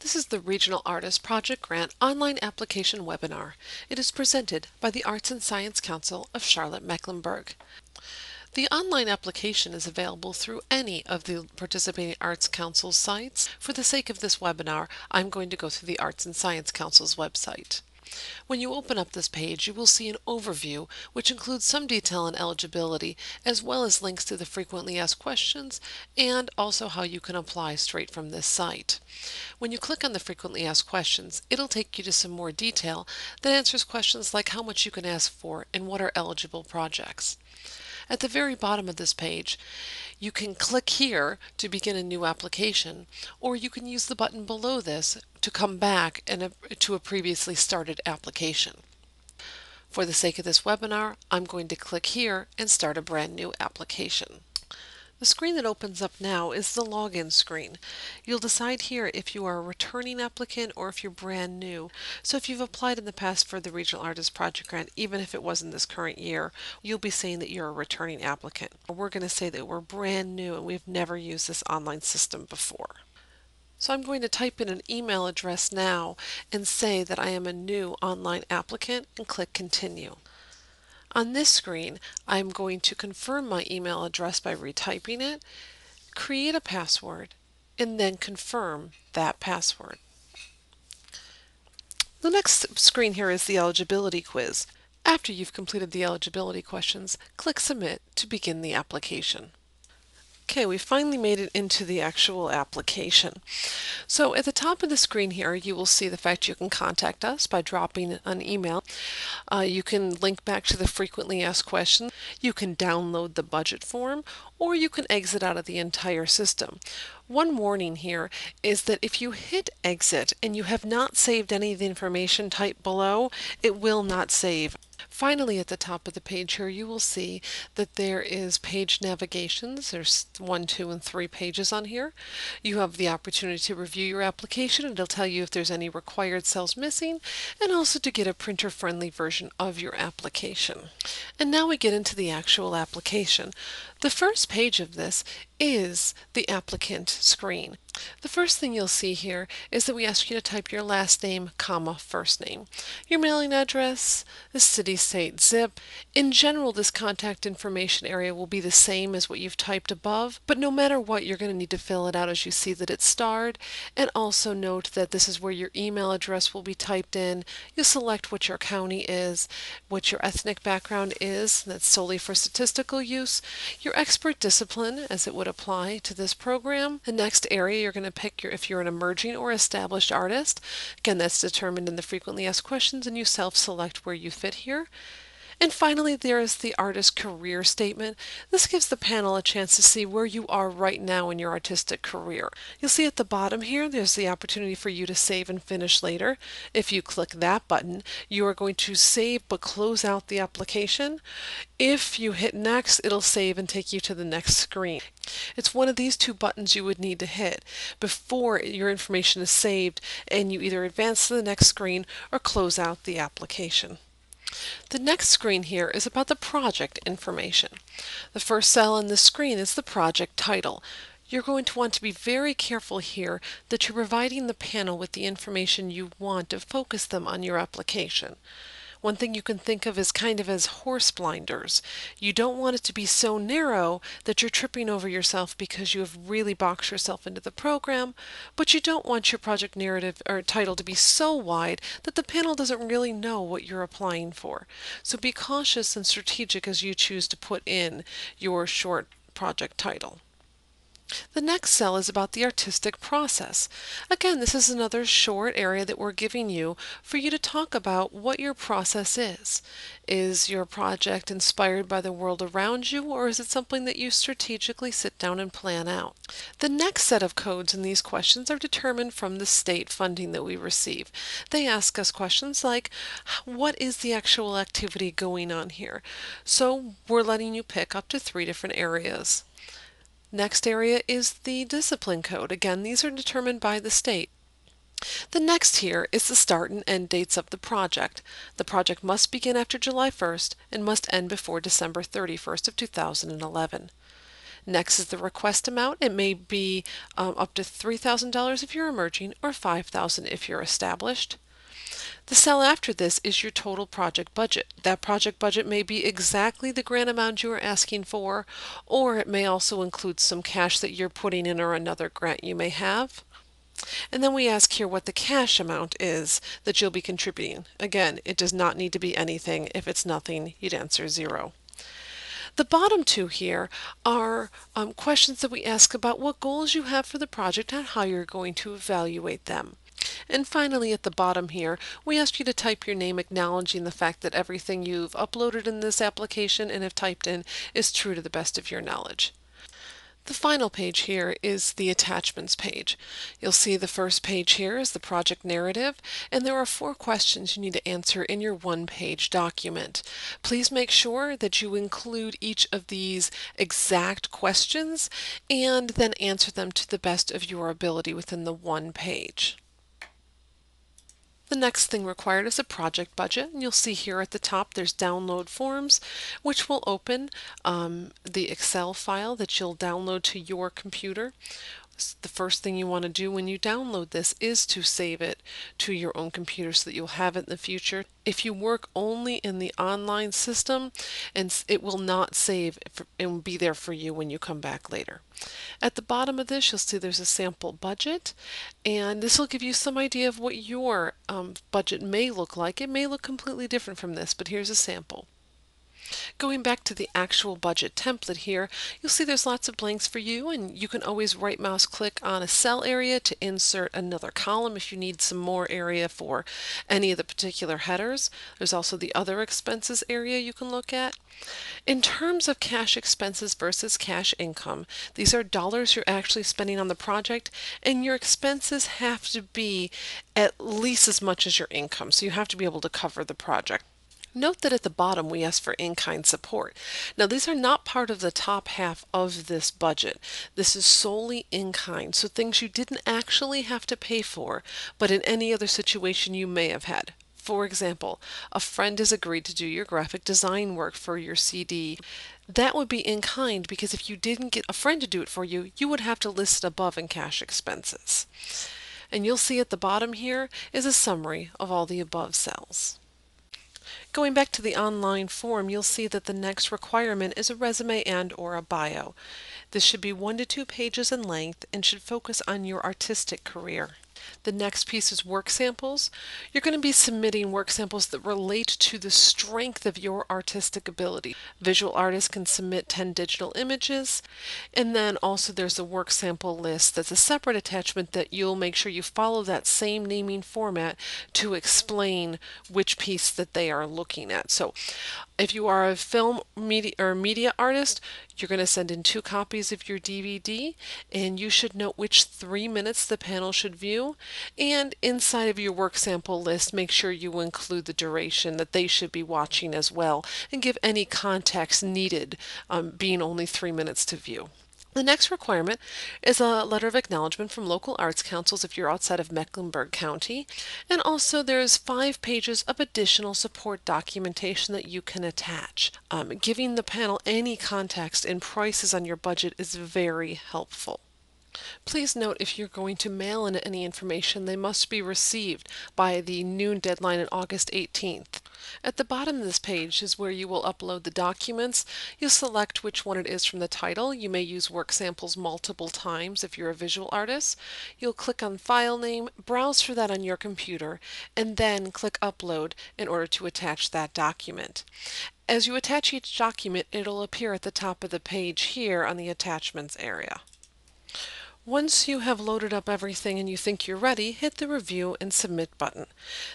This is the Regional Artist Project Grant Online Application Webinar. It is presented by the Arts and Science Council of Charlotte-Mecklenburg. The online application is available through any of the participating Arts Council sites. For the sake of this webinar, I'm going to go through the Arts and Science Council's website. When you open up this page, you will see an overview which includes some detail on eligibility, as well as links to the frequently asked questions and also how you can apply straight from this site. When you click on the frequently asked questions, it'll take you to some more detail that answers questions like how much you can ask for and what are eligible projects. At the very bottom of this page, you can click here to begin a new application, or you can use the button below this to come back to a previously started application. For the sake of this webinar, I'm going to click here and start a brand new application. The screen that opens up now is the login screen. You'll decide here if you are a returning applicant or if you're brand new. So if you've applied in the past for the Regional Artist Project Grant, even if it wasn't this current year, you'll be saying that you're a returning applicant. We're going to say that we're brand new and we've never used this online system before. So I'm going to type in an email address now and say that I am a new online applicant and click Continue. On this screen, I'm going to confirm my email address by retyping it, create a password, and then confirm that password. The next screen here is the eligibility quiz. After you've completed the eligibility questions, click Submit to begin the application. Okay, we finally made it into the actual application. So at the top of the screen here, you will see the fact you can contact us by dropping an email. You can link back to the frequently asked questions. You can download the budget form, or you can exit out of the entire system. One warning here is that if you hit exit and you have not saved any of the information typed below, it will not save. Finally, at the top of the page here, you will see that there is page navigations. There's 1, 2, and 3 pages on here. You have the opportunity to review your application. It'll tell you if there's any required cells missing, and also to get a printer-friendly version of your application. And now we get into the actual application. The first page of this is the applicant screen. The first thing you'll see here is that we ask you to type your last name, comma, first name, your mailing address, the city, state, zip. In general, this contact information area will be the same as what you've typed above, but no matter what, you're going to need to fill it out as you see that it's starred. And also note that this is where your email address will be typed in. You'll select what your county is, what your ethnic background is, that's solely for statistical use, your expert discipline as it would apply to this program. The next area you're going to pick if you're an emerging or established artist. Again, that's determined in the frequently asked questions, and you self-select where you fit here. And finally, there is the artist career statement. This gives the panel a chance to see where you are right now in your artistic career. You'll see at the bottom here, there's the opportunity for you to save and finish later. If you click that button, you are going to save but close out the application. If you hit next, it'll save and take you to the next screen. It's one of these two buttons you would need to hit before your information is saved and you either advance to the next screen or close out the application. The next screen here is about the project information. The first cell in this screen is the project title. You're going to want to be very careful here that you're providing the panel with the information you want to focus them on your application. One thing you can think of is kind of as horse blinders. You don't want it to be so narrow that you're tripping over yourself because you have really boxed yourself into the program, but you don't want your project narrative or title to be so wide that the panel doesn't really know what you're applying for. So be cautious and strategic as you choose to put in your short project title. The next cell is about the artistic process. Again, this is another short area that we're giving you for you to talk about what your process is. Is your project inspired by the world around you, or is it something that you strategically sit down and plan out? The next set of codes in these questions are determined from the state funding that we receive. They ask us questions like, what is the actual activity going on here? So we're letting you pick up to 3 different areas. Next area is the discipline code. Again, these are determined by the state. The next here is the start and end dates of the project. The project must begin after July 1st and must end before December 31st of 2011. Next is the request amount. It may be up to $3,000 if you're emerging or $5,000 if you're established. The cell after this is your total project budget. That project budget may be exactly the grant amount you are asking for, or it may also include some cash that you're putting in or another grant you may have. And then we ask here what the cash amount is that you'll be contributing. Again, it does not need to be anything. If it's nothing, you'd answer 0. The bottom two here are questions that we ask about what goals you have for the project and how you're going to evaluate them. And finally, at the bottom here, we ask you to type your name acknowledging the fact that everything you've uploaded in this application and have typed in is true to the best of your knowledge. The final page here is the attachments page. You'll see the first page here is the project narrative, and there are 4 questions you need to answer in your one-page document. Please make sure that you include each of these exact questions and then answer them to the best of your ability within the one page. The next thing required is a project budget, and you'll see here at the top there's download forms, which will open the Excel file that you'll download to your computer. The first thing you want to do when you download this is to save it to your own computer so that you'll have it in the future. If you work only in the online system, and it will not save and be there for you when you come back later. At the bottom of this, you'll see there's a sample budget, and this will give you some idea of what your budget may look like. It may look completely different from this, but here's a sample. Going back to the actual budget template here, you'll see there's lots of blanks for you, and you can always right mouse click on a cell area to insert another column if you need some more area for any of the particular headers. There's also the other expenses area you can look at. In terms of cash expenses versus cash income, these are dollars you're actually spending on the project, and your expenses have to be at least as much as your income, so you have to be able to cover the project. Note that at the bottom we ask for in-kind support. Now these are not part of the top half of this budget. This is solely in-kind, so things you didn't actually have to pay for, but in any other situation you may have had. For example, a friend has agreed to do your graphic design work for your CD. That would be in kind because if you didn't get a friend to do it for you, you would have to list it above in cash expenses. And you'll see at the bottom here is a summary of all the above cells. Going back to the online form, you'll see that the next requirement is a resume and/or a bio. This should be 1 to 2 pages in length and should focus on your artistic career. The next piece is work samples. You're going to be submitting work samples that relate to the strength of your artistic ability. Visual artists can submit 10 digital images, and then also there's a work sample list that's a separate attachment that you'll make sure you follow that same naming format to explain which piece that they are looking at. So if you are a film media artist, you're going to send in 2 copies of your DVD, and you should note which 3 minutes the panel should view. And inside of your work sample list, make sure you include the duration that they should be watching as well, and give any context needed, being only 3 minutes to view. The next requirement is a letter of acknowledgement from local arts councils if you're outside of Mecklenburg County. And also there's 5 pages of additional support documentation that you can attach. Giving the panel any context and prices on your budget is very helpful. Please note if you're going to mail in any information, they must be received by the noon deadline on August 18th. At the bottom of this page is where you will upload the documents. You'll select which one it is from the title. You may use work samples multiple times if you're a visual artist. You'll click on file name, browse for that on your computer, and then click upload in order to attach that document. As you attach each document, it'll appear at the top of the page here on the attachments area. Once you have loaded up everything and you think you're ready, hit the Review and Submit button.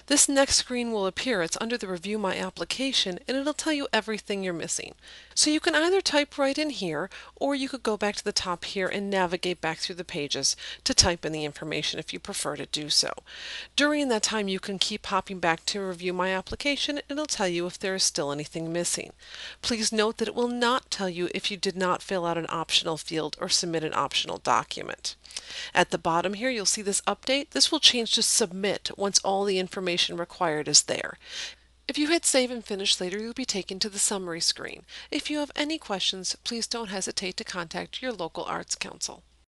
This next screen will appear. It's under the Review My Application, and it'll tell you everything you're missing. So you can either type right in here, or you could go back to the top here and navigate back through the pages to type in the information if you prefer to do so. During that time, you can keep hopping back to Review My Application, and it'll tell you if there is still anything missing. Please note that it will not tell you if you did not fill out an optional field or submit an optional document. At the bottom here, you'll see this update. This will change to submit once all the information required is there. If you hit save and finish later, you'll be taken to the summary screen. If you have any questions, please don't hesitate to contact your local Arts Council.